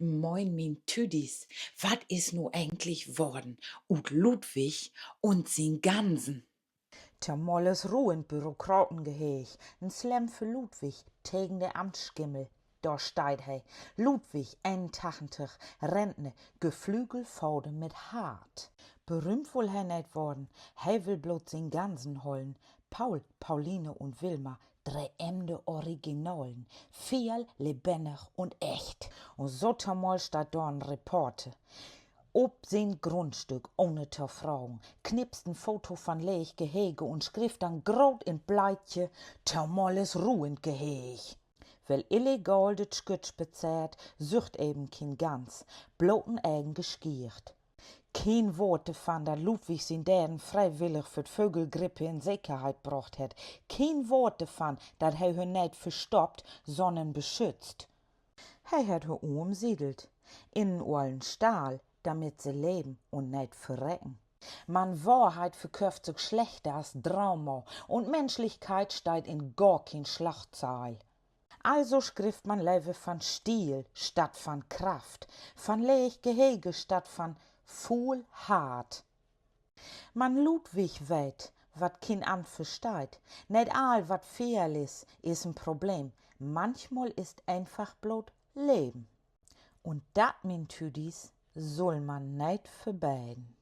Moin, min Tüdis, wat is nu eigentlich worden? Ut Ludwig und sin Gansen. Der molles ruhend Bürokratengeheech, n Slem für Ludwig, tegen de Amtsskimmel. Da steit hei, Ludwig, 81, Rentner, Geflügelfaude mit Hart. Berühmt wohl hei net worden, hei will bloß sin Gansen hollen. Paul, Pauline und Wilma, drei Emde Originalen, viel lebendig und echt. Und so tamal statt da n Reporte. Ob sein Grundstück ohne te fragen, knipst ein Foto von leeg Gehege und schrift dann grot in Bleitje, termolles ruhend Geheg. Weil illegal det Skütsch bezahlt, sucht eben kein Gans, bloten Eigen geskiert. Kein Wort davon, dat Ludwig sin Däden freiwillig für die Vögelgrippe in Sicherheit gebracht hat. Kein Wort davon, dat hij hun nicht verstoppt, sondern beschützt. Hij hat her umsiedelt, in ollen Stahl, damit sie leben und nicht verrecken. Man Wahrheit verkauft sich schlechter als Drama und Menschlichkeit steht in gar kein Schlachtsaal. Also schrift man lieber von Stil statt von Kraft, von leeg Gehege statt von Fuhl hart. Man Ludwig weet, wat kein an versteht. Nicht all wat fehl is ein Problem. Manchmal ist einfach bloß Leben. Und dat, min Tüdis, soll man nicht verbeiden.